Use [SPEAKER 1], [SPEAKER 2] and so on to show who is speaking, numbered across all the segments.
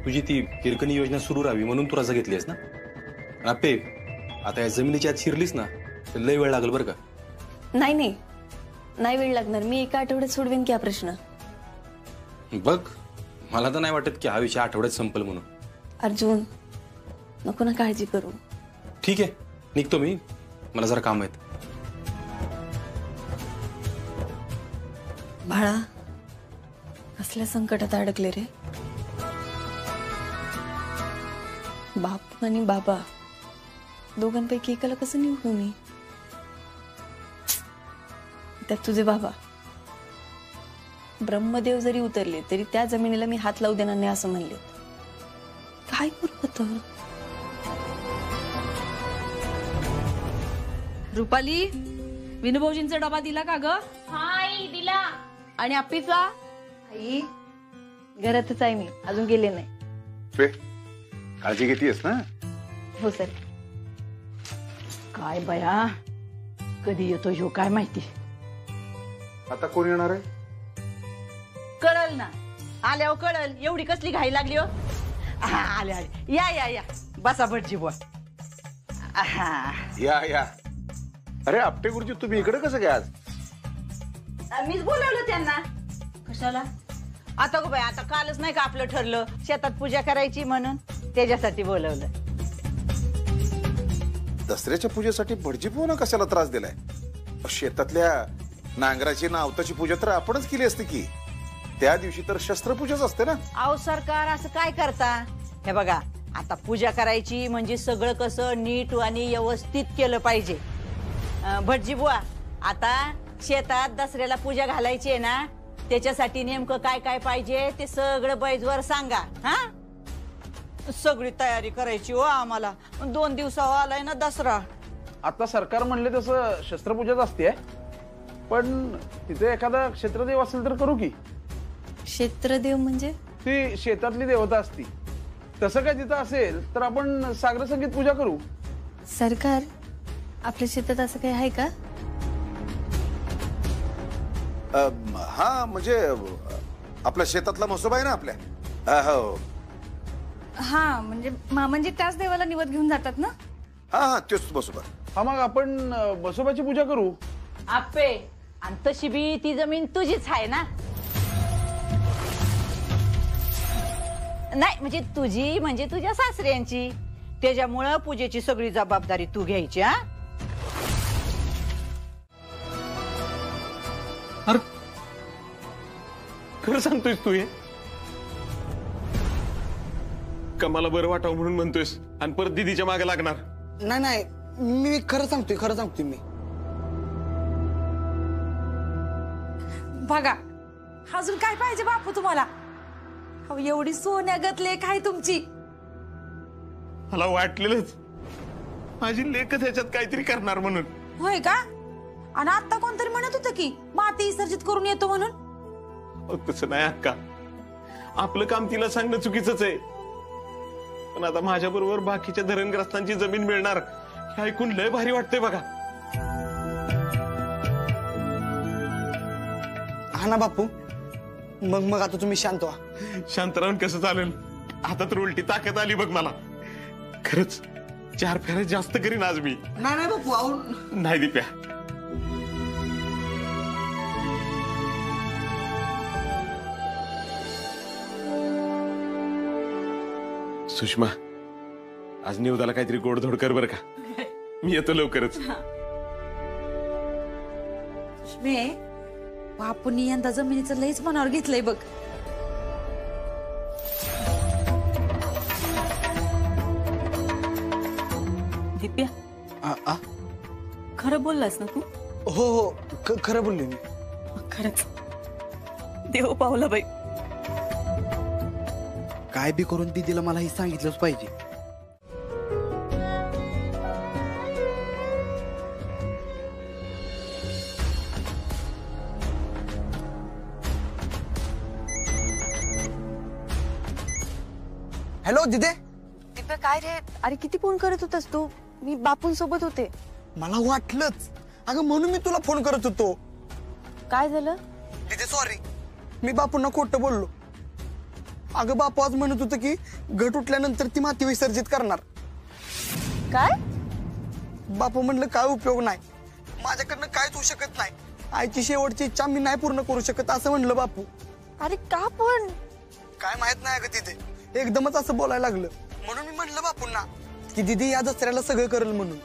[SPEAKER 1] तुझी ती हिरकणी योजना सुरू राहावी म्हणून तू रजा घेतलीस ना? आपे आता या जमिनीच्या आत शिरलीस ना तर लय वेळ लागेल बरं का?
[SPEAKER 2] नाही नाही, नाही वेळ लागणार. मी एका आठवड्यात सोडवेन की हा प्रश्न.
[SPEAKER 1] बघ, मला तर नाही वाटत की हा विषय आठवड्यात संपल म्हणून.
[SPEAKER 2] अर्जुन, नको ना काळजी करू.
[SPEAKER 1] ठीक आहे, निघतो मी. मला जरा काम आहेत.
[SPEAKER 2] बाळा, कसल्या संकटात अडकले रे. बाप आणि बाबा दोघांपैकी एकाला कसं निवडू मी? त्यात तुझे बाबा ब्रह्मदेव जरी उतरले तरी त्या जमिनीला मी हात लावू देणार नाही असं म्हणले. काय करू आता?
[SPEAKER 3] रुपाली, विनूभाऊजींचा डबा दिला का ग?
[SPEAKER 2] हा आई, दिला.
[SPEAKER 3] आणि अप्पीचा?
[SPEAKER 2] आई, घरातच आहे मी, अजून गेले नाही.
[SPEAKER 4] काळजी घेतीयस ना?
[SPEAKER 2] हो सर.
[SPEAKER 3] काय बया, कधी येतो ह्यो काय माहिती.
[SPEAKER 4] आता कोण येणार आहे?
[SPEAKER 3] कळल ना, आल्यावर कळल. एवढी कसली घाई लागली हो? आले आले, या या या, बसा भटजी बुवा.
[SPEAKER 4] या. अरे आपटे गुरुजी, तुम्ही इकडे कसं काय आज?
[SPEAKER 3] मीच बोलवलं त्यांना. कशाला? आता गो बाई, आता कालच नाही का आपलं ठरलं शेतात पूजा करायची म्हणून, त्याच्यासाठी बोलवलं.
[SPEAKER 4] दसऱ्याच्या पूजेसाठी भटजी पोहणं कशाला त्रास दिलाय? शेतातल्या नांगराची नावताची पूजा तर आपणच केली असते की. त्या दिवशी तर शस्त्रपूजाच असते ना.
[SPEAKER 3] अहो सरकार, असं काय करता? हे बघा, आता पूजा करायची म्हणजे सगळं कसं नीट आणि व्यवस्थित केलं पाहिजे. भटजी बुवा, आता शेतात दसऱ्याला पूजा घालायची आहे ना, त्याच्यासाठी नेमकं काय काय पाहिजे ते सगळं बैजवर सांगा. हा, सगळी तयारी करायची हो आम्हाला. 2 दिवसावर आलाय ना दसरा.
[SPEAKER 5] आता सरकार म्हणले तसं शस्त्रपूजाच असते, पण तिथे एखादा क्षेत्रदेव असेल तर करू की.
[SPEAKER 2] क्षेत्रदेव म्हणजे?
[SPEAKER 5] ती शेतातली देवता असती. तसं काय तिथं असेल तर आपण सागर संगीत पूजा करू.
[SPEAKER 2] सरकार, आपल्या शेतात असं काही आहे का?
[SPEAKER 4] हा, म्हणजे आपल्या शेतातला म्हसोबा आहे ना आपल्या. हो.
[SPEAKER 6] हा, म्हणजे त्याच देवाला निवद घेऊन जातात ना?
[SPEAKER 4] हा, तोच म्हसोबा.
[SPEAKER 5] हा, मग आपण बसोबाची पूजा करू.
[SPEAKER 3] आप्पे, आणि तशी बी ती जमीन तुझीच आहे ना? नाही, म्हणजे तुझी म्हणजे तुझ्या सासऱ्यांची. त्याच्यामुळं पूजेची सगळी जबाबदारी तू घ्यायची. हा,
[SPEAKER 5] अरे खरं सांगतोयस तू? हे का मला बरं वाटावं म्हणून म्हणतोयस आणि परत दीदीच्या मागे लागणार?
[SPEAKER 7] नाही, मी खरं सांगतोय मी.
[SPEAKER 6] बघा, अजून काय पाहिजे बापू तुम्हाला? एवढी सोन्यागत लेक आहे तुमची.
[SPEAKER 5] मला वाटलेलंच माझी लेक त्याच्यात काहीतरी करणार म्हणून.
[SPEAKER 6] होय का? आणि आता कोणतरी म्हणत होतं की माती विसर्जित करून येतो म्हणून.
[SPEAKER 5] तसं नाही अक्का, आपलं काम तिला सांगणं चुकीचंच आहे. पण आता माझ्या बरोबर बाकीच्या धरणग्रस्तांची जमीन मिळणार हे ऐकून लय भारी वाटतंय बघा.
[SPEAKER 7] हा ना बापू, मग आता तुम्ही शांत व्हा.
[SPEAKER 5] शांत राहून कसं चालेल? आता तर उलटी ताकद आली बघ मला. खरंच 4 फेऱ्या जास्त करीन आज मी.
[SPEAKER 7] नाही बापू,
[SPEAKER 5] नाही दिप्या, सुषमा, आज निवदाला काहीतरी गोडधोड कर बरं का. मी येतो लवकरच.
[SPEAKER 6] बापूंनी यंदा जमिनीचं लईच मनावर घेतलंय बघ.
[SPEAKER 2] दिप्या, खरं बोललास ना तू?
[SPEAKER 7] हो, खरं बोलले मी.
[SPEAKER 2] खरंच देव पावला बाई.
[SPEAKER 7] काय बी करून दीदीला मला हे सांगितलंच पाहिजे. हॅलो दिदे.
[SPEAKER 2] दिप्या, काय रे? अरे किती फोन करत होतास तू? मी बापूंसोबत होते.
[SPEAKER 7] मला वाटलंच अगं, म्हणून मी तुला फोन करत होतो.
[SPEAKER 2] काय झालं?
[SPEAKER 7] दिदी सॉरी, मी बापूंना खोटं बोललो. अगं बापू आज म्हणत होतं की घट उठल्यानंतर ती माती विसर्जित करणार.
[SPEAKER 2] काय?
[SPEAKER 7] बापू म्हणलं काय उपयोग नाही, माझ्याकडनं काहीच होऊ शकत नाही, आईची शेवटची इच्छा मी नाही पूर्ण करू शकत असं म्हणलं बापू.
[SPEAKER 2] अरे का पण?
[SPEAKER 7] काय माहित नाही अगं तिथे एकदमच असं बोलायला लागलं, म्हणून मी म्हणलं बापूंना की दीदी या दसऱ्याला सगळं करेल म्हणून.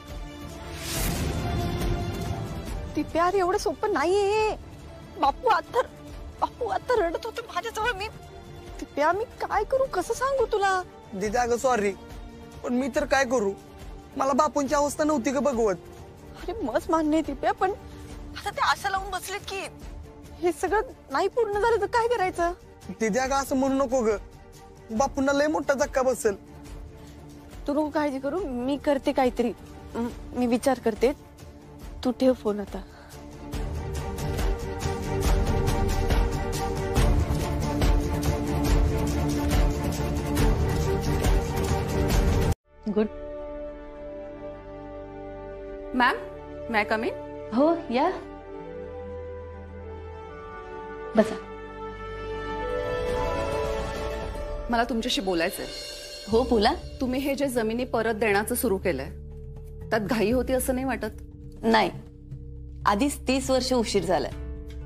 [SPEAKER 2] ती प्यार एवढं सोपं नाहीये. बापू आता रडत होते माझ्याजवळ. ती प्यार मी काय करू, कसं सांगू तुला?
[SPEAKER 7] दीदी अगं सॉरी, पण मी तर काय करू, मला बापूंची अवस्था नव्हती का बघवत.
[SPEAKER 2] अरे मस्त मान्य आहे ती प्या, पण आता ते आशा लावून बसलेत की हे सगळं नाही पूर्ण झालं तर काय करायचं?
[SPEAKER 7] दीदी अगं असं म्हणू नको ग, बापूंना लय मोठा धक्का बसेल.
[SPEAKER 2] तू नको काळजी करू, मी करते काहीतरी. मी विचार करते. तू ठेव फोन आता. Good.
[SPEAKER 8] Ma'am, may I come in?
[SPEAKER 2] हो या, बसा.
[SPEAKER 8] मला तुमच्याशी बोलायचंय.
[SPEAKER 2] हो बोला.
[SPEAKER 8] तुम्ही हे जे जमिनी परत देण्याचं सुरू केलंय त्यात घाई होती असं नाही वाटत?
[SPEAKER 2] नाही, आधीच 30 वर्ष उशीर झालाय.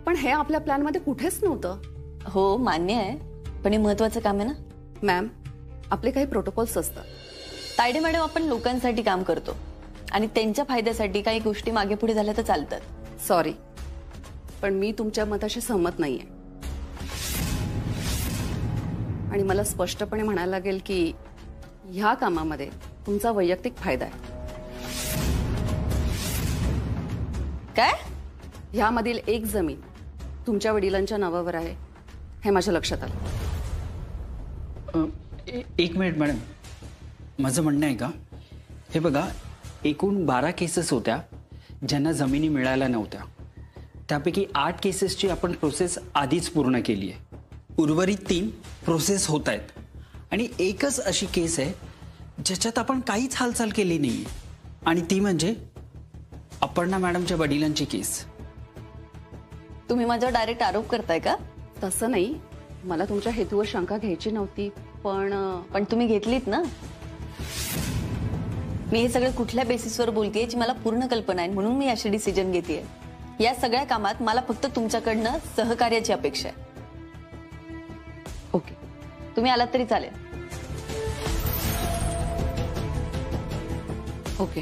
[SPEAKER 8] पण हे आपल्या प्लॅन मध्ये कुठेच नव्हतं.
[SPEAKER 2] हो मान्य आहे, पण हे महत्वाचं काम आहे ना.
[SPEAKER 8] मॅम, आपले काही प्रोटोकॉल्स असतात.
[SPEAKER 2] तायडे मॅडम, आपण लोकांसाठी काम करतो आणि त्यांच्या फायद्यासाठी काही गोष्टी मागे पुढे झाल्या तर चालतात.
[SPEAKER 8] सॉरी, पण मी तुमच्या मताशी सहमत नाहीये आणि मला स्पष्टपणे म्हणायला लागेल की ह्या कामामध्ये तुमचा वैयक्तिक फायदा आहे.
[SPEAKER 2] काय?
[SPEAKER 8] ह्यामधील एक जमीन तुमच्या वडिलांच्या नावावर आहे हे माझ्या लक्षात आलं.
[SPEAKER 9] एक मिनिट मॅडम, माझं म्हणणं आहे का, हे बघा, एकूण 12 केसेस होत्या ज्यांना जमिनी मिळायला नव्हत्या. त्यापैकी 8 केसेसची आपण प्रोसेस आधीच पूर्ण केली आहे. उर्वरित 3 प्रोसेस होत आहेत आणि एकच अशी केस आहे ज्याच्यात आपण काहीच हालचाल केली नाही, आणि ती म्हणजे अपर्णा मॅडमच्या वडिलांची केस.
[SPEAKER 2] तुम्ही माझ्यावर डायरेक्ट आरोप करताय का?
[SPEAKER 8] तसं नाही, मला तुमच्या हेतूवर शंका घ्यायची नव्हती,
[SPEAKER 2] पण तुम्ही घेतलीत ना. मी हे सगळं कुठल्या बेसिसवर बोलतेय याची मला पूर्ण कल्पना आहे, म्हणून मी अशी डिसिजन घेतेय. या सगळ्या कामात मला फक्त तुमच्याकडनं सहकार्याची अपेक्षा आहे.
[SPEAKER 8] ओके,
[SPEAKER 2] तुम्ही आलात तरी चालेल.
[SPEAKER 8] ओके.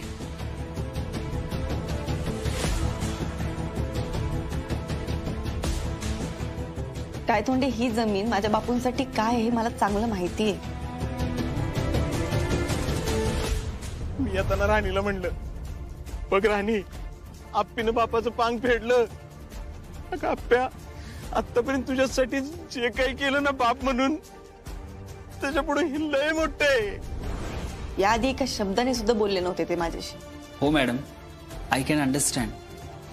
[SPEAKER 2] काय तोंडे, ही जमीन माझ्या बापूंसाठी काय आहे हे मला चांगलं माहिती आहे.
[SPEAKER 5] मी आता राणीला म्हणलं, बघ राणी, आप्पीनं बापाचं पांग फेडलं. अगं आप्प्या, आतापर्यंत तुझ्यासाठी जे काही केलं ना बाप म्हणून, त्याच्या पुढे हे लय मोठं आहे.
[SPEAKER 2] याआधी एका शब्दाने सुद्धा बोलले नव्हते ते माझ्याशी.
[SPEAKER 9] हो मॅडम, आय कॅन अंडरस्टँड.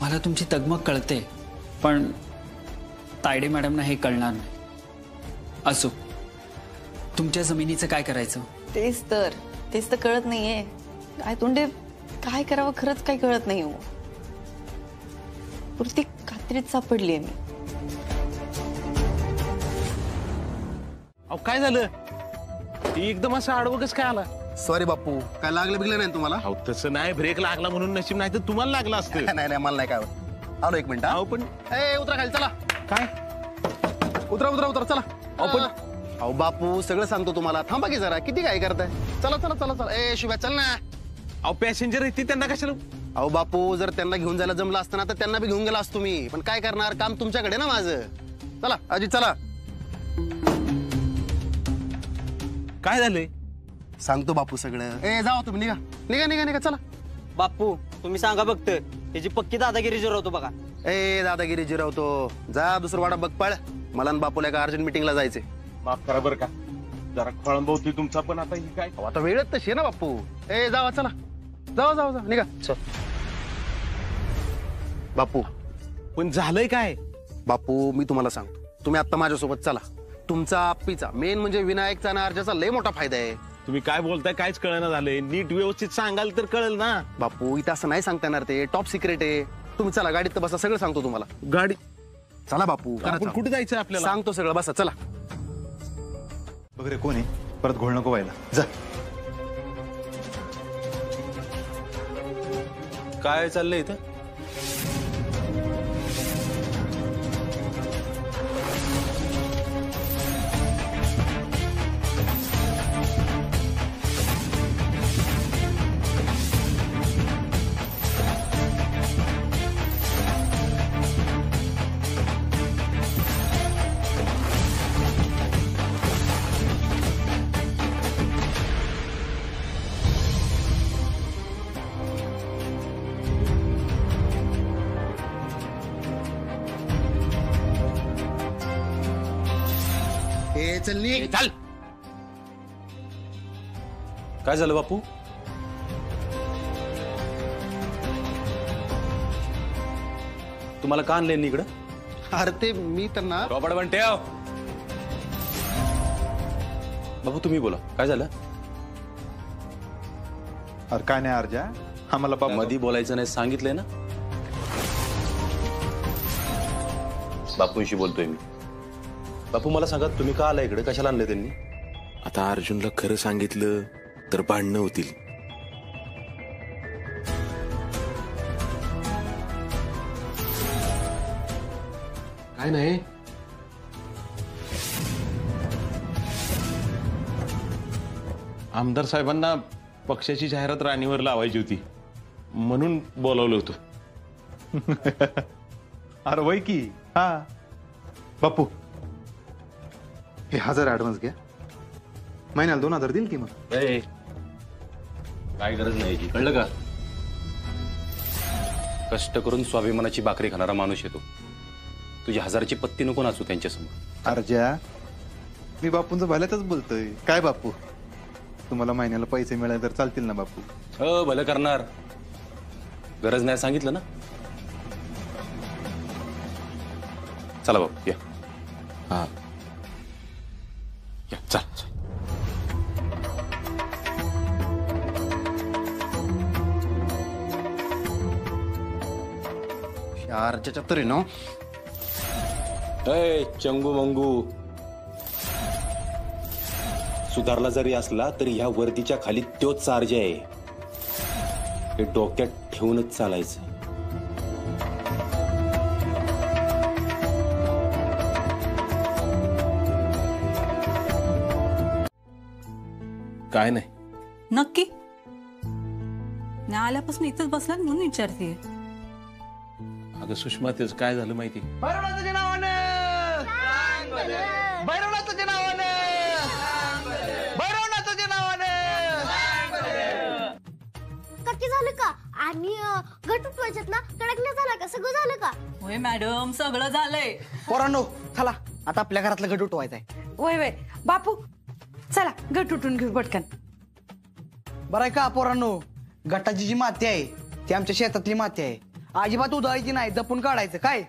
[SPEAKER 9] मला तुमची तगमग कळते, पण तायडे मॅडमना हे कळणार नाही. असो, तुमच्या जमिनीचं काय करायचं?
[SPEAKER 2] तेच तर कळत नाहीये. काय तोंडे, काय करावं खरंच काही कळत नाही. हो, पुरती कात्रीत सापडलीये मी.
[SPEAKER 5] अहो काय झालं? एकदम असं आडवगच काय आला?
[SPEAKER 10] सॉरी बापू, काय लागलं बिगलं नाही तुम्हाला?
[SPEAKER 5] अहो तसं नाही, ब्रेक लागला म्हणून नशीब, नाही तर तुम्हाला लागला असतं.
[SPEAKER 10] नाही नाही, मला नाही काय आलो. एक मिनिट.
[SPEAKER 5] अहो पण
[SPEAKER 10] उतरा खाली, चला.
[SPEAKER 5] काय?
[SPEAKER 10] उतरा उतरा उतरा, चला. अहो बापू, सगळं सांगतो तुम्हाला, थांबा की जरा, किती काय करताय? चला चला चला चला. शुभ्या चल ना.
[SPEAKER 5] अहो पॅसेंजर येते, त्यांना कशाला?
[SPEAKER 10] अहो बापू, जर त्यांना घेऊन जायला जमलं असतं ना तर त्यांना बी घेऊन गेला असतो मी, पण काय करणार, काम तुमच्याकडे ना माझं. चला अजित, चला.
[SPEAKER 5] काय झालंय?
[SPEAKER 10] सांगतो बापू सगळं. जाओ तुम्ही, निघा निघा निघा निघा, चला.
[SPEAKER 11] बापू, तुम्ही सांगा बघत, त्याची पक्की दादागिरी जिरवतो बघा.
[SPEAKER 10] दादागिरी जिरवतो, जा दुसरं वाडा बघ पळ. मला आणि बापूला एका अर्जंट मीटिंगला जायचंय.
[SPEAKER 5] माफ करा बरं का, जरा खोळंब होती तुमचा, पण आता ही काय?
[SPEAKER 10] आता वेळच तशी आहे ना बापू. जावा, चला, जावा जावा जावा, निघा. बापू,
[SPEAKER 5] पण झालंय काय?
[SPEAKER 10] बापू मी तुम्हाला सांगतो, तुम्ही आता माझ्यासोबत चला. तुमचा आप्पीचा, मेन म्हणजे विनायकचा आणि अर्जाचा लय मोठा फायदा आहे.
[SPEAKER 5] तुम्ही काय बोलताय काहीच कळना झालंय. नीट व्यवस्थित सांगाल तर कळेल ना.
[SPEAKER 10] बापू इथं असं नाही सांगता येणार, ते टॉप सिक्रेट आहे. तुम्ही चला गाडीत तर बसा, सगळं सांगतो तुम्हाला.
[SPEAKER 5] गाडी?
[SPEAKER 10] चला बापू,
[SPEAKER 5] आपण कुठे जायचं आपल्याला?
[SPEAKER 10] सांगतो सगळं, बसा चला.
[SPEAKER 12] वगैरे कोण आहे, परत घोळ नको व्हायला. जा.
[SPEAKER 1] काय चाललंय इथं?
[SPEAKER 10] चल.
[SPEAKER 1] काय झालं बापू? तुम्हाला का आणलंय इकडं?
[SPEAKER 10] अरे ते मी तर ना
[SPEAKER 1] रॉबर्ट बनते. बापू तुम्ही बोला, काय झालं?
[SPEAKER 12] अरे काय नाही अर्जा, आम्हाला बाप
[SPEAKER 1] मधी बोलायचं नाही सांगितलंय ना. बापूंशी बोलतोय मी. बापू मला सांगा, तुम्ही का आला इकडे, कशाला आणलं त्यांनी?
[SPEAKER 13] आता अर्जुनला खरं सांगितलं तर भांडणं होतील.
[SPEAKER 5] काय नाही, आमदार साहेबांना पक्षाची जाहिरात राणीवर लावायची होती म्हणून बोलावलं होतं.
[SPEAKER 12] अरे वय की. हा बापू, हे 1000 ऍडव्हान्स घ्या, महिन्याला 2000 देईल की. मग
[SPEAKER 1] काय गरज नाही याची, कळलं का? कष्ट करून स्वाभिमानाची भाकरी खाणारा माणूस येतो. तुझी 1000ची पत्ती नको नाचू त्यांच्यासमोर.
[SPEAKER 12] अर्जा, मी बापूंचं भल्यातच बोलतोय. काय बापू, तुम्हाला महिन्याला पैसे मिळाले तर चालतील ना बापू?
[SPEAKER 1] हो भलं करणार, गरज नाही सांगितलं ना. चला बापू या.
[SPEAKER 13] हा
[SPEAKER 1] या चल.
[SPEAKER 10] अर्जाच्या तरी ना
[SPEAKER 1] चंगू मंगू सुधारला जरी असला तरी ह्या वर्दीच्या खाली तोच चार्ज आहे. हे डोक्यात ठेवूनच चालायचं.
[SPEAKER 5] काय नाही.
[SPEAKER 6] नक्की नाही आल्यापासून इथंच बसला म्हणून विचारते.
[SPEAKER 5] अगं सुषमा, तेच काय झालं माहिती?
[SPEAKER 7] भैरवनाथाच्या नावानं, भैरवनाथाच्या नावानं, भैरवनाथाच्या नावानं.
[SPEAKER 14] नक्की झालं का? आणि घट उठवायच्यात ना, कडक नाही झाला का? सगळं झालं का?
[SPEAKER 6] होय मॅडम, सगळं झालंय.
[SPEAKER 7] पोरांनो चला, आता आपल्या घरातलं गट उठवायचंय.
[SPEAKER 6] वय वय बापू, चला गट उठून घेऊ पटकन.
[SPEAKER 7] बरं आहे का पोरांनो, गटाची जी माती आहे ती आमच्या शेतातली माती आहे. अजिबात उधळायची नाही, जपून काढायचं. काय?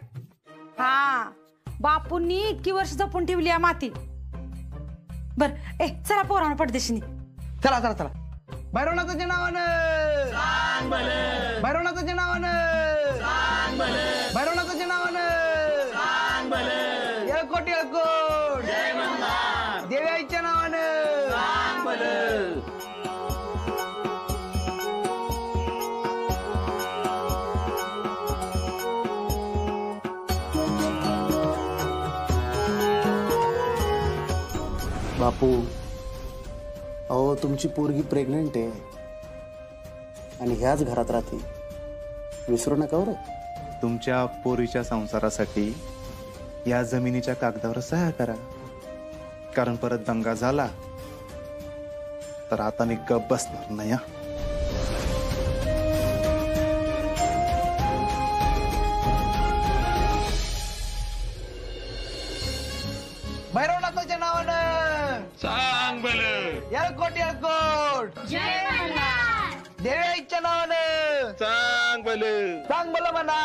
[SPEAKER 6] हा, बापूंनी इतकी वर्ष जपून ठेवली आहे माती. बर चला पोरांना पडदेशीनी.
[SPEAKER 7] चला चला चला. भैरवनाथाच्या नावानं, भैरवनाथाच्या नावानं, भैरवनाथाच्या नावानं. येळकोट येळकोट, देवी आईच्या नावानं.
[SPEAKER 10] बापू, अहो तुमची पोरगी प्रेग्नेंट आहे आणि ह्याच घरात राहते, विसरू नका बरं.
[SPEAKER 12] तुमच्या पोरीच्या संसारासाठी या जमिनीच्या कागदावर सह्या करा, कारण परत दंगा झाला तर आता मी गप बसणार नाही.
[SPEAKER 7] भैरवनाथाच्या नावानं
[SPEAKER 5] सांग भलं.
[SPEAKER 7] येळकोट येळकोट, देवी आईच्या नावानं
[SPEAKER 5] सांग भलं.
[SPEAKER 7] सांग भलं म्हणा.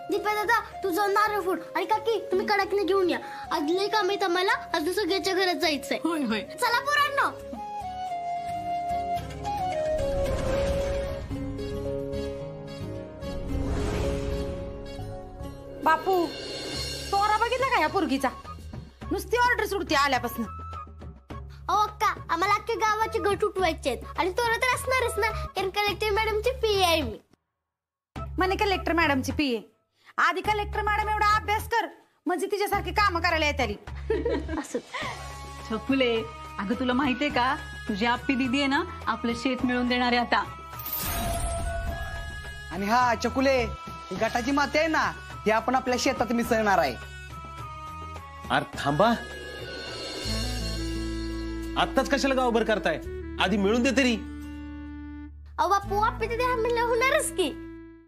[SPEAKER 14] दीपा दादा, तू जाऊन नारळ फोड. आणि काकी, तुम्ही कडाकने घेऊन या. आज लय काम आहे आम्हाला, आज सगळ्याच्या घरात जायचंय.
[SPEAKER 6] होय होय.
[SPEAKER 14] चला पोरांनो.
[SPEAKER 6] बापू, तोरा बघितला का या पोरगीचा? नुसती ऑर्डर सुटते आल्यापासून.
[SPEAKER 14] अहो अक्का, आम्हाला अख्ख्या गावाचे गट उठवायचे आहेत आणि तुला तर असणारच ना, कारण कलेक्टर मॅडमची पीए आहे मी.
[SPEAKER 6] म्हणे कलेक्टर मॅडमची पीए. आधी कलेक्टर मॅडम एवढा अभ्यास कर म्हणजे तिच्यासारखी काम करायला येते.
[SPEAKER 8] असं छकुले, अगं तुला माहितीये का, तुझी आप्पी दिदी आहे ना आपलं शेत मिळवून देणार आहे आता.
[SPEAKER 7] आणि हा चकुले, ही गटाची माती आहे ना, ती आपण आपल्या शेतात मिसळणार आहे.
[SPEAKER 13] अरे थांबा, आत्ताच कशाला गावभर करताय? आधी मिळून दे तरी.
[SPEAKER 14] अहो बापू, आपली तिथे आम्ही होणारच की.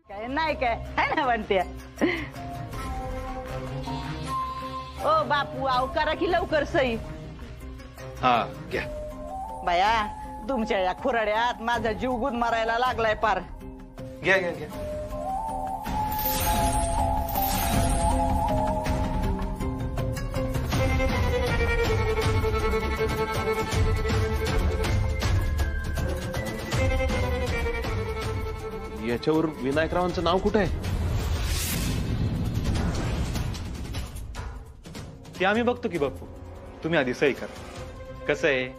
[SPEAKER 3] काय नाही काय है ना म्हणते. ओ बापू, आव करा की लवकर सई.
[SPEAKER 12] हा घ्या.
[SPEAKER 3] बाया, तुमच्या या खुराड्यात माझा जीव गुद मारायला लागलाय पार.
[SPEAKER 12] घ्या घ्या घ्या.
[SPEAKER 13] याच्यावर विनायकरावांचं नाव कुठे आहे?
[SPEAKER 12] ते आम्ही बघतो की बापू, तुम्ही आधी सही करा. कसं आहे,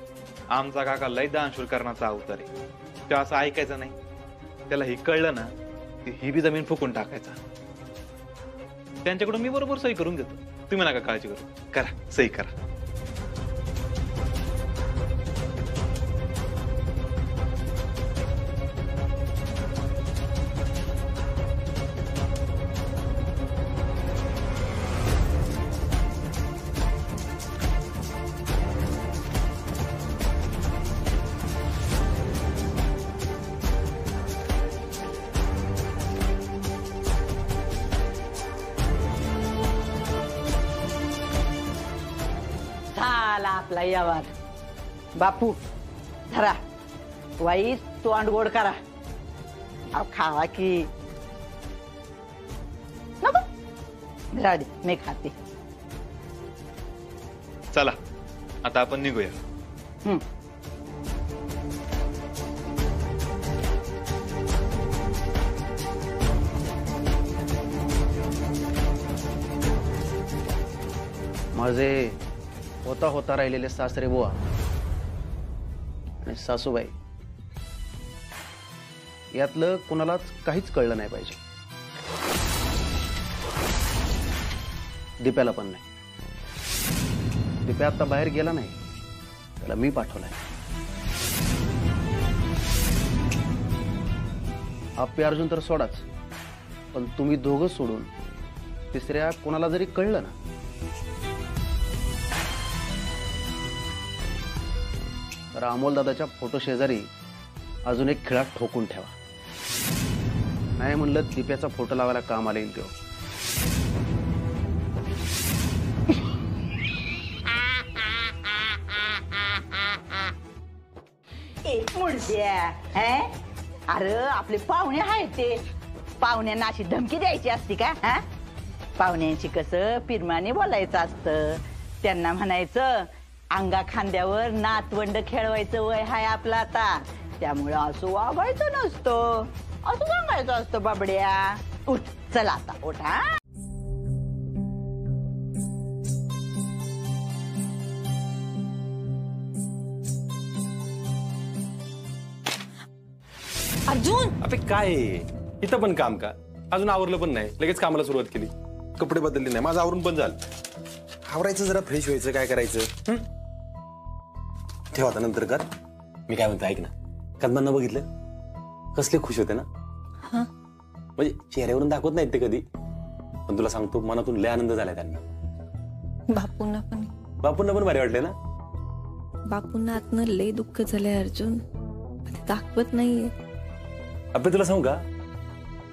[SPEAKER 12] आमचा काका लय दानशूर करण्याचा अवतार आहे. ते असं ऐकायचं नाही. त्याला हे कळलं ना, ही बी जमीन फुकून टाकायचा. त्यांच्याकडून मी बरोबर सही करून घेतो. तुम्ही नका काळजी करू. करा, सही करा.
[SPEAKER 3] आपला यावर बापू धरा, वाईट तोंड गोड करा. अहो खावा की नको, राहू दे, मी खाते.
[SPEAKER 12] चला आता आपण निघूया.
[SPEAKER 10] माझे होता होता राहिलेले सासरे बुवा आणि सासूबाई, यातलं कुणालाच काहीच कळलं नाही पाहिजे. दिप्याला पण नाही. दिप्या आता बाहेर गेला नाही, त्याला मी पाठवलाय. आप्पे अर्जुन तर सोडाच, पण तुम्ही दोघं सोडून तिसऱ्या कोणाला जरी कळलं ना, तर अमोल दादाच्या फोटो शेजारी अजून एक खिळा ठोकून ठेवा. नाही म्हणलं दिप्याचा फोटो लावायला काम आले येईल.
[SPEAKER 3] अरे आपले पाहुणे आहेत ते, पाहुण्यांना अशी धमकी द्यायची असती का? पाहुण्यांची कसं पिरमाने बोलायचं असतं. त्यांना म्हणायचं अंगा खांद्यावर नातवंड खेळवायचं वय हाय आपलं आता, त्यामुळे असं वागायचं नसतं, असं सांगायचं असतं. बाबड्या उठ, चला आता उठ.
[SPEAKER 1] अर्जुन, अबे काय इथं पण काम का? अजून आवरलं पण नाही, लगेच कामाला सुरुवात केली. कपडे बदलले नाही, माझं आवरून पण झालं. आवरायचं, जरा फ्रेश व्हायचं, काय करायचं. ठेव आता, नंतर कर. मी काय म्हणतो ऐक ना, कदमांना बघितलं कसले खुश होते ना. म्हणजे चेहऱ्यावरून दाखवत नाहीत ते कधी, पण तुला सांगतो मनातून लय आनंद झालाय त्यांना.
[SPEAKER 2] बापूंना
[SPEAKER 1] पण भारी वाटले ना.
[SPEAKER 2] बापूंना आतनं लय दुःख झालंय अर्जुन, ते दाखवत नाहीये.
[SPEAKER 1] अबे तुला सांगू का,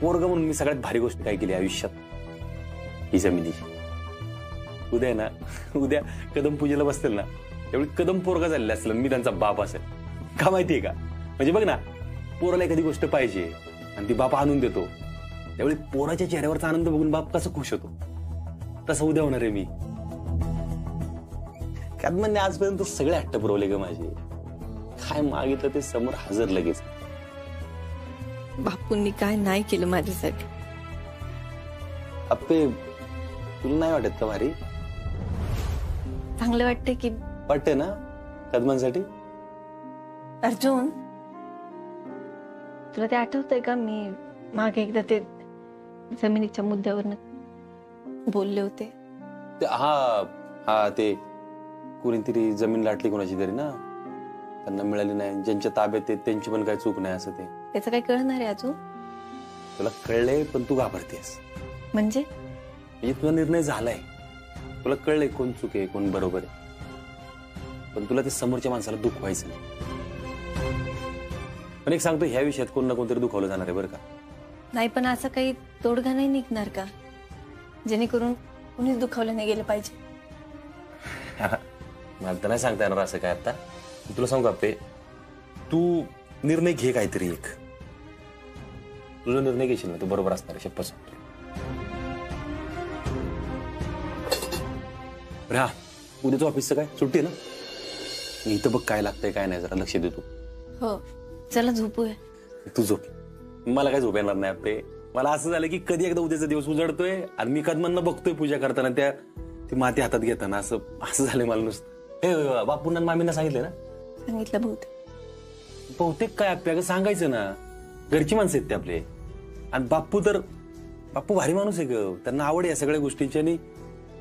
[SPEAKER 1] पोरग म्हणून मी सगळ्यात भारी गोष्ट काय केली आयुष्यात, ही जमिनीची. उद्या ना, उद्या कदम पूजेला बसतील ना, त्यावेळी कदम पोरगा झालेला असेल, मी त्यांचा बाप असेल. का माहितीये का, म्हणजे बघ ना, पोराला एखादी गोष्ट पाहिजे आणि ती बाप आणून देतो, त्यावेळी पोराच्या चेहऱ्यावरचा आनंद बघून बाप कसं खुश होतो, तसं उद्या होणार आहे मी. कदमांनी आजपर्यंत सगळे हट्ट पुरवले ग माझे. काय मागितलं ते समोर हजर लगेच.
[SPEAKER 2] बापूंनी काय नाही केलं माझ्यासाठी.
[SPEAKER 1] अप्पे तुला नाही वाटत का भारी?
[SPEAKER 2] चांगलं वाटतंय की.
[SPEAKER 1] वाटतंय ना कदमांसाठी?
[SPEAKER 2] अर्जुन, तुला ते आठवतंय का मी मागे एकदा ते जमिनीच्या मुद्द्यावर बोलले होते?
[SPEAKER 1] हा ते कोणीतरी जमीन लाटली कोणाची तरी ना, त्यांना मिळाली नाही, ज्यांच्या ताब्यात त्यांची पण काही चूक नाही असं. ते
[SPEAKER 2] त्याचं काही कळणार आहे अजून?
[SPEAKER 1] तुला कळलंय पण तू घाबरतेस.
[SPEAKER 2] म्हणजे
[SPEAKER 1] तुझा निर्णय झालाय, तुला कळलंय कोण चूक आहे कोण बरोबर आहे, पण तुला ते समोरच्या माणसाला दुखवायचं नाही. पण एक सांगतो, ह्या विषयात कोण ना कोणतरी दुखावलं जाणार आहे बरं का.
[SPEAKER 2] नाही, पण असं काही तोडगा नाही निघणार का जेणेकरून कुणीच दुखावलं नाही गेलं पाहिजे?
[SPEAKER 1] मला तर नाही सांगता येणार असं काय. आता तुला सांगू का, तू निर्णय घे काहीतरी एक. तुझा निर्णय घेशील ना तो बरोबर असणार आहे, शपथ सांगतो. हा, उद्याचं ऑफिसचं काय सुट्टी आहे ना? मी इथं बघ काय लागतंय काय नाही, जरा लक्ष देतो.
[SPEAKER 2] हो, चला झोपूया.
[SPEAKER 1] तू झोप, मला काय झोप येणार नाही. आपले मला असं झालं की कधी एकदा उद्याचा दिवस उजळतोय आणि मी कदमांना बघतोय पूजा करताना, ती माती हातात घेताना. असं झालंय मला नुसतं. हे बापूंना मामींना सांगितलं ना?
[SPEAKER 2] सांगितलं
[SPEAKER 1] बहुतेक काय आपल्या सांगायचं ना, घरची माणसं आहेत ते आपले. आणि बापू भारी माणूस आहे ग, त्यांना आवड आहे या सगळ्या गोष्टींची, आणि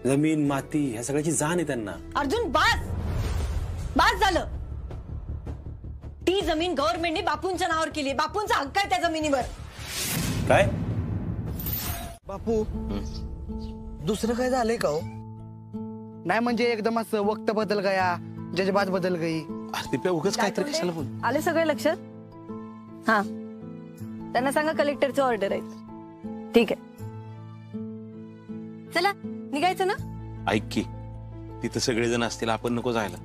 [SPEAKER 1] जमीन माती ह्या सगळ्याची जाण आहे त्यांना.
[SPEAKER 2] अर्जुन, बास झालं. ती जमीन गव्हर्नमेंटने बापूंच्या नावावर केली, बापूंचा हक्क आहे त्या जमिनीवर.
[SPEAKER 1] काय
[SPEAKER 7] बापू, दुसरं काय झालंय का हो? नाही म्हणजे एकदम असं वक्त बदल गया, जजबात बदल गई.
[SPEAKER 13] उगाच काहीतरी कशाला बोल.
[SPEAKER 2] आले सगळे लक्षात? हा, त्यांना सांगा कलेक्टरचं ऑर्डर आहे. ठीक आहे, चला निघायचं ना.
[SPEAKER 13] ऐक की, तिथं सगळेजण असतील, आपण नको जायला.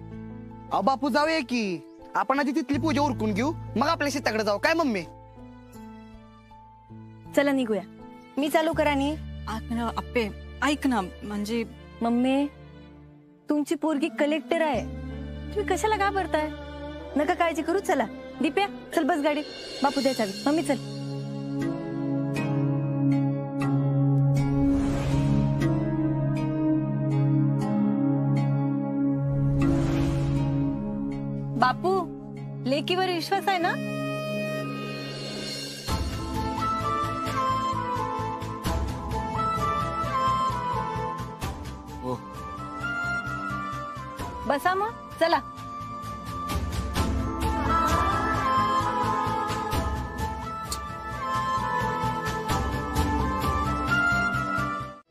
[SPEAKER 7] अहो बापू, जाऊया की. आपण आधी तिथली पूजा उरकून घेऊ, मग आपल्या शेताकडे जाऊ. काय मम्मी?
[SPEAKER 2] चला निघूया. मी चालू करा नी.
[SPEAKER 6] अप्पे ऐक ना, म्हणजे
[SPEAKER 2] मम्मी, तुमची पोरगी कलेक्टर आहे, तुम्ही कशाला घाबरताय? नका काळजी करू. चला दीप्या, चल बस गाडी. बापू द्या चावी. मम्मी चल. बापू, लेकीवर विश्वास आहे ना?
[SPEAKER 13] हो.
[SPEAKER 2] बसा मग, चला.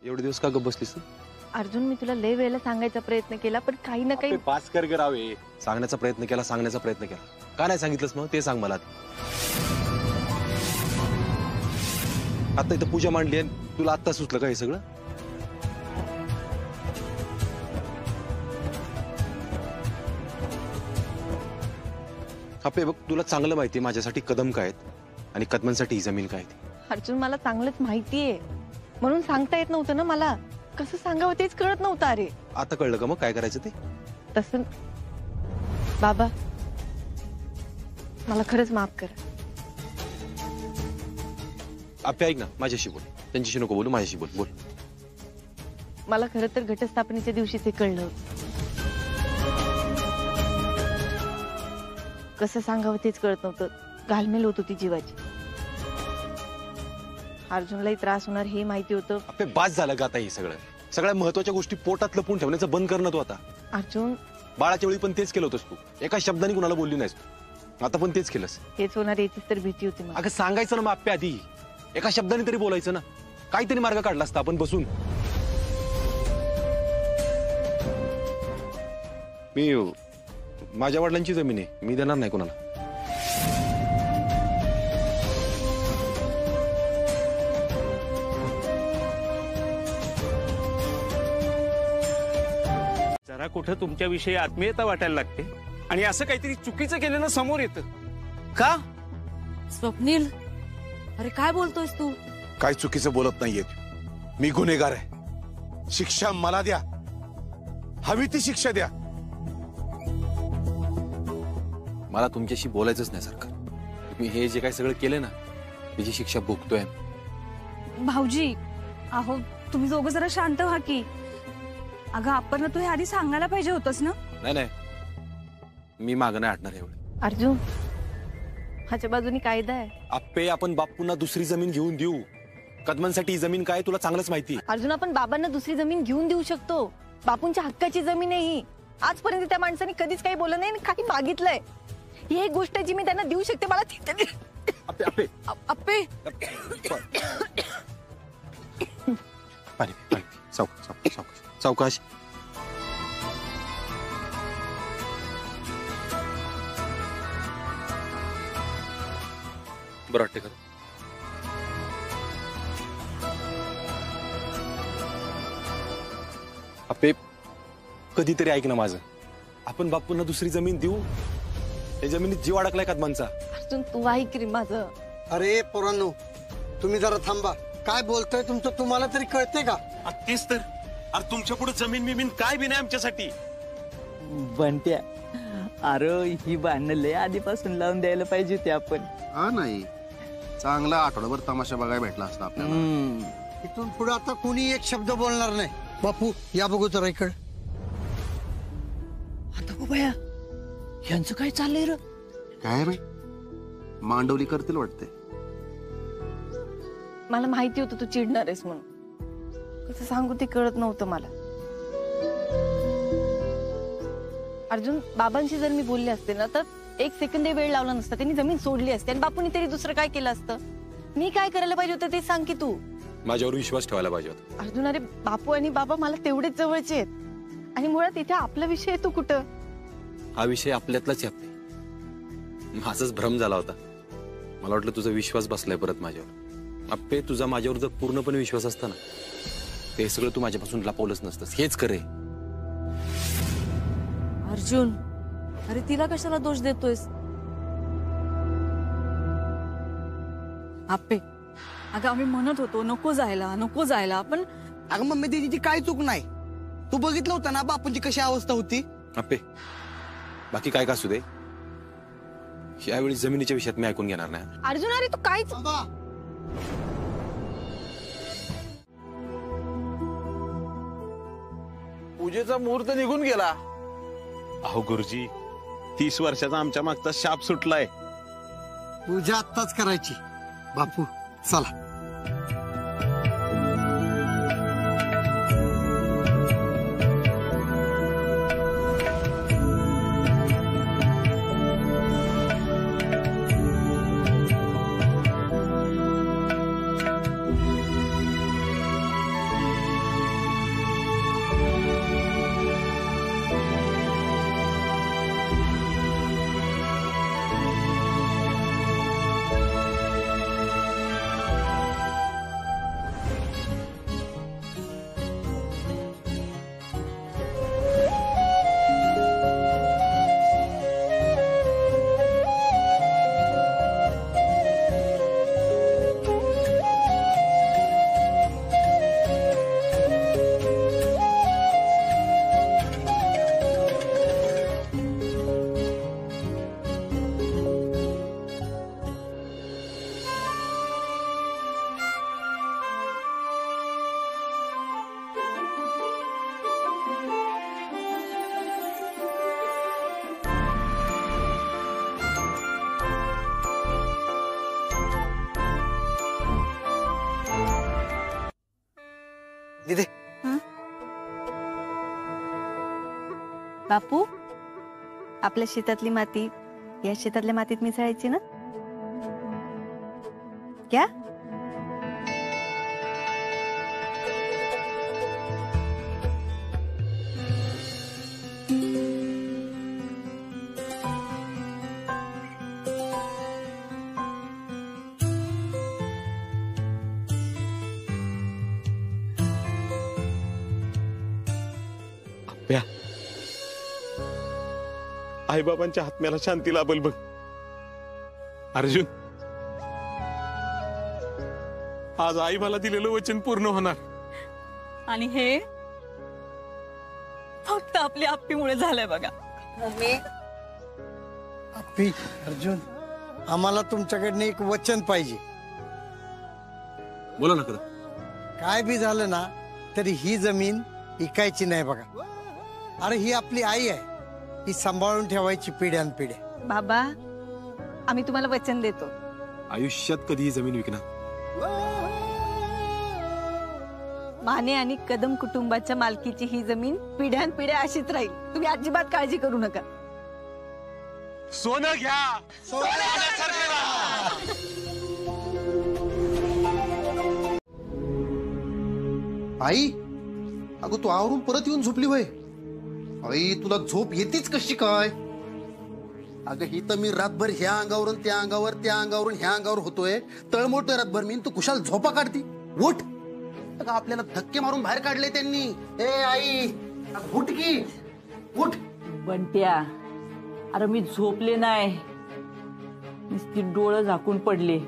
[SPEAKER 1] एवढे दिवस का गप्प बसलीस तू?
[SPEAKER 2] अर्जुन, मी तुला लय वेळेला सांगायचा प्रयत्न केला, पण काही ना काही.
[SPEAKER 1] पास कर रावे. सांगण्याचा प्रयत्न केला, का नाही सांगितलंस मग ते सांग मला. आता इथं पूजा मांडली आहे, तुला आत्ता सुचलं का हे सगळं? बघ, तुला चांगलं माहितीये माझ्यासाठी कदम काय आहेत आणि कदमांसाठी ही जमीन काय.
[SPEAKER 2] अर्जुन, मला चांगलंच माहितीये, म्हणून सांगता येत नव्हतं ना मला. कसं सांगावं तेच कळत नव्हतं. अरे
[SPEAKER 1] आता कळलं का मग काय करायचं ते?
[SPEAKER 2] तसं बाबा, मला खरंच माफ करा.
[SPEAKER 1] आपल्या ऐक ना, माझ्याशी बोल, त्यांच्याशी नको बोलू, माझ्याशी बोल.
[SPEAKER 2] मला खरं तर घटस्थापनेच्या दिवशीच हे कळलं. कसं सांगावं तेच कळत नव्हतं. घालमेल होत होती जीवाची. अर्जुनलाही त्रास होणार हे माहिती होतं.
[SPEAKER 1] आपले बास झालं का आता हे सगळ्या महत्वाच्या गोष्टी पोटात लपून ठेवण्याचं बंद कर ना तू आता.
[SPEAKER 2] अर्जुन,
[SPEAKER 1] बाळाच्या वेळी पण तेच केलं होतंस तू, एका शब्दाने कुणाला बोलली नाहीस तू. आता पण तेच केलंस.
[SPEAKER 2] हेच होणार याचीच तर भीती होती मला.
[SPEAKER 1] अगं सांगायचं ना मग आपल्या आधी, एका शब्दाने तरी बोलायचं ना. काहीतरी मार्ग काढला असता आपण बसून. मी माझ्या वडिलांची जमीन आहे, मी देणार नाही कोणाला.
[SPEAKER 5] जरा कुठं तुमच्याविषयी आत्मीयता वाटायला लागते आणि असं काहीतरी चुकीचं केलं ना समोर येतं. का?
[SPEAKER 6] स्वप्नील, अरे काय बोलतोयस तू?
[SPEAKER 4] काय चुकीचं बोलत नाहीये. मी गुन्हेगार आहे, शिक्षा मला द्या, हवी ती शिक्षा द्या.
[SPEAKER 1] मला तुमच्याशी बोलायचंच नाही सरकार. मी हे जे काही सगळं केलं ना त्याची शिक्षा भोगतोय.
[SPEAKER 6] भाऊजी, अहो तुम्ही दोघं जरा शांत व्हा की. अगं आपण तू हे आधी सांगायला पाहिजे होतंस ना.
[SPEAKER 13] नाही मी मागं नाही हटणार एवढं.
[SPEAKER 2] अर्जुन, माझ्या बाजूनी कायदा आहे.
[SPEAKER 13] आप्पे, आपण बापूंना दुसरी जमीन घेऊन देऊ. कदमांसाठी ही जमीन काय तुला चांगलंच माहिती.
[SPEAKER 2] अर्जुन, आपण बाबांना दुसरी जमीन घेऊन देऊ शकतो. बापूंच्या हक्काची जमीन आहे ही. आजपर्यंत त्या माणसाने कधीच काही बोललं नाही, काही मागितलंय. ही एक गोष्ट आहे जी मी त्यांना देऊ शकते. मला
[SPEAKER 13] आप्पे आप्पे
[SPEAKER 2] अप्पे
[SPEAKER 13] पाणी सावकाश. बरं वाटते का? आप्पे, कधीतरी ऐक ना माझं. आपण बापूंना दुसरी जमीन देऊ. या जमिनीत जीव अडकलाय कदमांचा.
[SPEAKER 2] अर्जुन, तू ऐक रे माझं.
[SPEAKER 15] अरे पोरांनो, तुम्ही जरा थांबा. काय बोलतोय तुमचं तुम्हाला तरी कळते का?
[SPEAKER 13] तेच तर. अरे तुमच्या पुढे जमीन बिमीन काय बी नाही आमच्यासाठी.
[SPEAKER 3] बनत्या, अरे ही भांडणं लय आधीपासून लावून द्यायला पाहिजे होती आपण.
[SPEAKER 10] हा नाही, चांगला आठवडाभर तमाशा बघायला भेटला असता आपल्याला.
[SPEAKER 15] इथून पुढे आता कोणी एक शब्द बोलणार नाही. बापू या बघू जरा इकडे.
[SPEAKER 3] आता बाबा यांचं काय चाललंय रे?
[SPEAKER 10] काय रे, मांडवली करतील वाटते.
[SPEAKER 2] मला माहिती होतं तू चिडणार आहेस म्हणून. कसं सांगू ते कळत नव्हतं मला. अर्जुन, बाबांशी जर मी बोलले असते ना तर एक सेकंद वेळ लावला नसता. त्यांनी जमीन सोडली असते आणि बापूंनी तरी दुसरं काय केलं असतं. मी काय करायला पाहिजे होतं ते सांग की तू.
[SPEAKER 13] माझ्यावर विश्वास ठेवायला पाहिजे होता.
[SPEAKER 2] अर्जुन, अरे बापू आणि बाबा मला तेवढेच जवळचे आहेत. आणि मुळात इथे आपला विषय येतो कुठं?
[SPEAKER 13] हा विषय आपल्यातलाच आहे. माझाच भ्रम झाला होता. मला वाटलं तुझा विश्वास बसलाय परत माझ्यावर. आप्पे, तुझा माझ्यावर जर पूर्णपणे विश्वास असता ना, ते सगळं तू माझ्यापासून लपवलंच नसतंस. हेच करे.
[SPEAKER 2] अर्जुन, अरे तिला कशाला दोष देतोयस?
[SPEAKER 6] आप्पे, अगं आम्ही म्हणत होतो नको जायला पण.
[SPEAKER 7] अगं मम्मी, तिची काय चूक नाही. तू बघितलं होतं ना बापूंची कशी अवस्था होती.
[SPEAKER 13] आप्पे, बाकी काय का असू दे, यावेळी जमिनीच्या विषयात मी ऐकून घेणार नाही.
[SPEAKER 2] अर्जुन, अरे तू काय.
[SPEAKER 5] पूजेचा मुहूर्त निघून गेला. अहो गुरुजी, 30 वर्षाचा आमच्या मागचा शाप सुटलाय.
[SPEAKER 15] पूजा आत्ताच करायची. बापू चला.
[SPEAKER 7] दिदे,
[SPEAKER 2] बापू, आपल्या शेतातली माती या शेतातल्या मातीत मिसळायची ना? क्या?
[SPEAKER 5] आई बाबांच्या आत्म्याला शांती लाभल बघ. अर्जुन, आज आई मला दिलेलं वचन पूर्ण होणार.
[SPEAKER 6] आणि हे फक्त आपल्या आप्पीमुळे झालंय बघा.
[SPEAKER 15] आप्पी, अर्जुन, आम्हाला तुमच्याकडनं एक वचन पाहिजे.
[SPEAKER 13] बोला ना.
[SPEAKER 15] काय बी झालं ना तरी ही जमीन विकायची नाही बघा. अरे ही आपली आई आहे, ही सांभाळून ठेवायची पिढ्यानपिढ्या.
[SPEAKER 2] बाबा आम्ही तुम्हाला वचन देतो,
[SPEAKER 13] आयुष्यात कधी ही जमीन विकणार.
[SPEAKER 2] माने आणि कदम कुटुंबाच्या मालकीची ही जमीन पिढ्यानपिढ्या अशीच राहील. तुम्ही अजिबात काळजी करू नका.
[SPEAKER 5] सोनं घ्या,
[SPEAKER 10] आई, अगं तू आवरून परत येऊन झोपली वय. आई तुला झोप येतेच कशी काय. अगं ही तर मी रातभर ह्या अंगावरून त्या अंगावर, त्या अंगावरून ह्या अंगावर होतोय, तळमोडतोय रातभर मी. तू कुशाल झोपा काढती. उठ. अगं आपल्याला धक्के मारून बाहेर काढले त्यांनी. ए आई उठ की, उठ.
[SPEAKER 3] बंट्या, अरे मी झोपले नाही, नुसती डोळं झाकून पडले.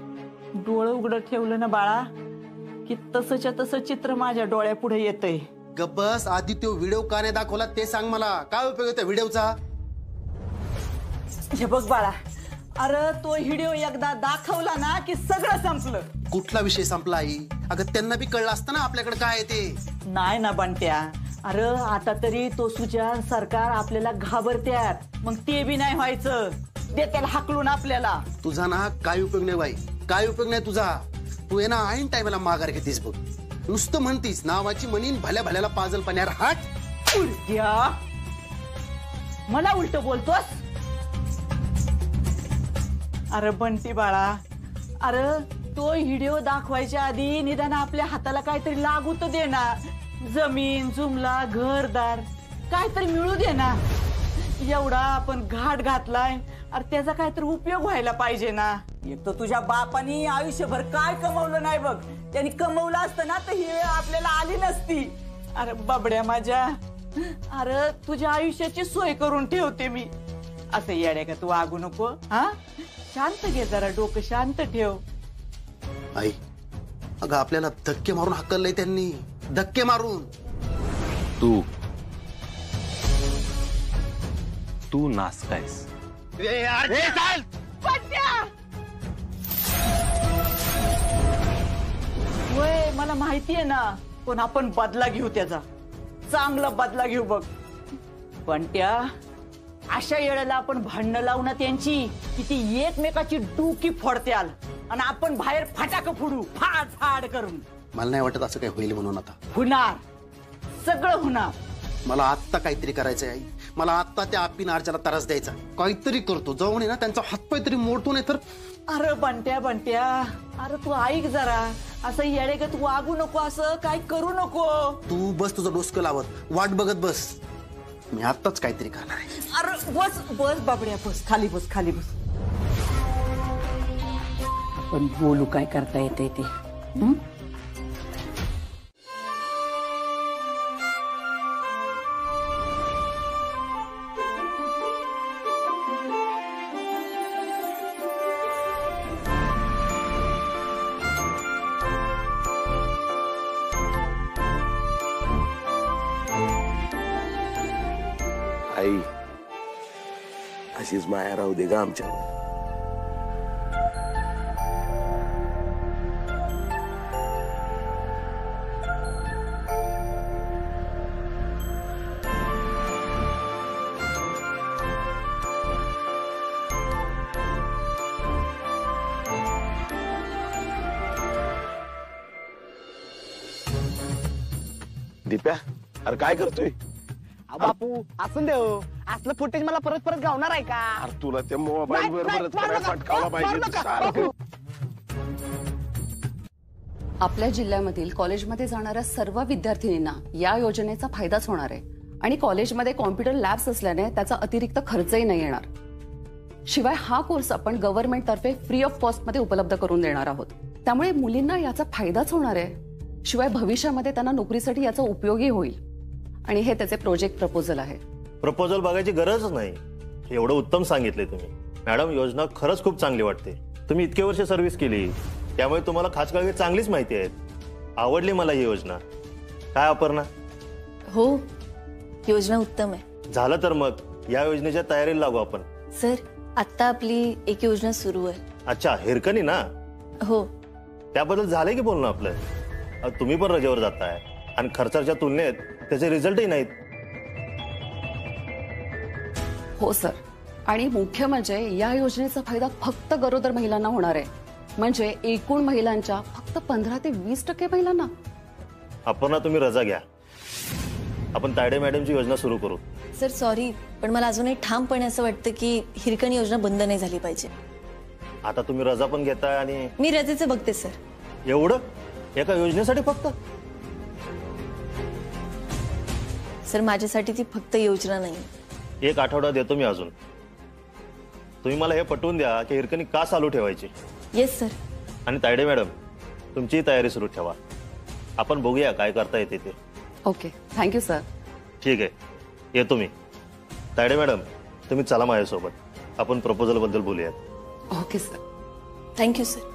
[SPEAKER 3] डोळं उघडं ठेवलं ना बाळा की तसंच्या तसं चित्र माझ्या डोळ्यापुढे येतंय.
[SPEAKER 10] गब्बस, आधी तो व्हिडिओ का नाही दाखवला ते सांग मला. काय उपयोग आहे त्या व्हिडिओचा.
[SPEAKER 3] हे बघ बाळा, अरे तो व्हिडिओ एकदा दाखवला ना की सगळं संपलं.
[SPEAKER 10] कुठला विषय संपला आई. अगं त्यांना बी कळलं असतं ना आपल्याकडे काय आहे ते.
[SPEAKER 3] नाही ना बंट्या, अरे आता तरी तो सुजान सरकार आपल्याला घाबरत्यात, मग ते बी नाही व्हायचं. दे त्याला हाकलून आपल्याला.
[SPEAKER 10] तुझा ना काय उपयोग नाही बाई, काय उपयोग नाही तुझा. तू आहे ना ऐन टायमाला माघार घेतीस बघ. नुसतं म्हणतीस नावाची म्हणीन, भल्या भल्याला पाजल पाण्यावर हात.
[SPEAKER 3] उलट्या मला उलट बोलतोस. अरे बंटी बाळा, अरे तो व्हिडिओ दाखवायच्या आधी निदान आपल्या हाताला काहीतरी लागू तर दे ना. जमीन जुमला घरदार काहीतरी मिळू दे ना. एवढा आपण घाट घातलाय, अरे त्याचा काहीतरी उपयोग व्हायला पाहिजे ना. एक तर तुझ्या बापानी आयुष्यभर काय कमवलं नाही बघ. त्यांनी कमवलं असतं ना तर ही वेळ आपल्याला आली नसती. अरे बाबड्या माझ्या, अरे तुझ्या आयुष्याची सोय करून ठेवते मी. असं येड्या का तू वागू नको. हा, शांत घे जरा, डोकं शांत ठेव.
[SPEAKER 10] आई, अगं आपल्याला धक्के मारून हाकललंय त्यांनी, धक्के मारून.
[SPEAKER 1] तू नासकायस.
[SPEAKER 3] वय मला माहितीये ना, पण आपण बदला घेऊ त्याचा, चांगला बदला घेऊ बघ. पण त्या अशा वेळेला आपण भांडणं लावू ना त्यांची, की ती एकमेकाची डुकी फोडत्याल आणि आपण बाहेर फटाकं फोडू, फाड फाड करून.
[SPEAKER 10] मला नाही वाटत असं काही होईल म्हणून. आता
[SPEAKER 3] होणार, सगळं होणार.
[SPEAKER 10] मला आत्ता काहीतरी करायचंय आई. मला आत्ता त्या आप्पी नारच्याला त्रास द्यायचा. काहीतरी करतो जाऊन ना, त्यांचा हातपाय तरी मोडतो नाही तर.
[SPEAKER 3] अरे बंट्या बंट्या, अरे तू ऐक जरा, असं येडे का तू वागू नको, असं काय करू नको.
[SPEAKER 10] तू बस तुझं डोसकं लावत, वाट बघत बस. मी आत्ताच काहीतरी करणार आहे.
[SPEAKER 3] अरे बस बस बाबड्या, बस खाली बस, खाली बस. पण बोलू काय करता येते ते.
[SPEAKER 16] आई, अशीच माया राहू दे ग आमच्यावर. दीप्या, अरे काय करतोय.
[SPEAKER 7] बापू असून दे, असलं फुटेज मला परत परत गावणार आहे का.
[SPEAKER 16] अरे तुला त्या मोबाईल वर फटकावला पाहिजे.
[SPEAKER 8] आपल्या जिल्ह्यामधील कॉलेजमध्ये जाणाऱ्या सर्व विद्यार्थिनींना या योजनेचा फायदाच होणार आहे. आणि कॉलेजमध्ये कॉम्प्युटर लॅब्स असल्याने त्याचा अतिरिक्त खर्चही नाही येणार. शिवाय हा कोर्स आपण गव्हर्नमेंट तर्फे फ्री ऑफ कॉस्ट मध्ये उपलब्ध करून देणार आहोत. त्यामुळे मुलींना याचा फायदाच होणार आहे. शिवाय भविष्यामध्ये त्यांना नोकरीसाठी याचा उपयोगही होईल. आणि हे त्याचे प्रोजेक्ट प्रपोजल आहे.
[SPEAKER 17] प्रपोजल बघायची गरजच नाही, एवढं उत्तम सांगितले तुम्ही. मॅडम, योजना खरंच खूप चांगली वाटते. तुम्ही इतके वर्ष सर्व्हिस केली, त्यामुळे तुम्हाला खास काळजी चांगलीच माहिती आहे. आवडली मला ही योजना. काय अपर्णा?
[SPEAKER 2] हो, योजना उत्तम आहे.
[SPEAKER 17] झालं तर मग या योजनेच्या तयारीला लागू आपण.
[SPEAKER 2] सर, आता आपली एक योजना सुरू आहे.
[SPEAKER 17] अच्छा, हिरकणी ना?
[SPEAKER 2] हो.
[SPEAKER 17] त्याबद्दल झालंय की बोलणं आपलं? तुम्ही पण रजेवर जाताय, आणि खर्चाच्या तुलनेत त्याचे रिझल्टही नाहीत.
[SPEAKER 8] हो सर. आणि मुख्य म्हणजे या योजनेचा फायदा फक्त गरोदर महिलांना होणार आहे. म्हणजे एकूण महिलांच्या फक्त 15 ते 20% महिलांना.
[SPEAKER 17] अपर्णा, तुम्ही रजा घ्या. आपण तायडे मॅडमची योजना सुरू करू.
[SPEAKER 2] सर सॉरी, पण मला अजूनही ठामपणे असं वाटतं की हिरकणी योजना बंद नाही झाली पाहिजे.
[SPEAKER 17] आता तुम्ही रजा पण घेताय आणि
[SPEAKER 2] मी रजेचं बघते सर.
[SPEAKER 17] एवढं एका योजनेसाठी फक्त?
[SPEAKER 2] सर माझ्यासाठी ती फक्त योजना नाही.
[SPEAKER 17] 1 आठवडा देतो मी अजून. तुम्ही मला हे पटवून द्या की हिरकणी का चालू ठेवायची.
[SPEAKER 2] Yes sir.
[SPEAKER 17] आणि तायडे मॅडम, तुमची तयारी सुरू ठेवा. आपण बघूया काय करता येते ते.
[SPEAKER 8] Okay, thank you sir.
[SPEAKER 17] ठीक आहे, येतो मी. तायडे मॅडम, तुम्ही चला माझ्यासोबत. आपण प्रपोजल बद्दल बोलूयात.
[SPEAKER 8] Okay sir.
[SPEAKER 2] Thank you sir.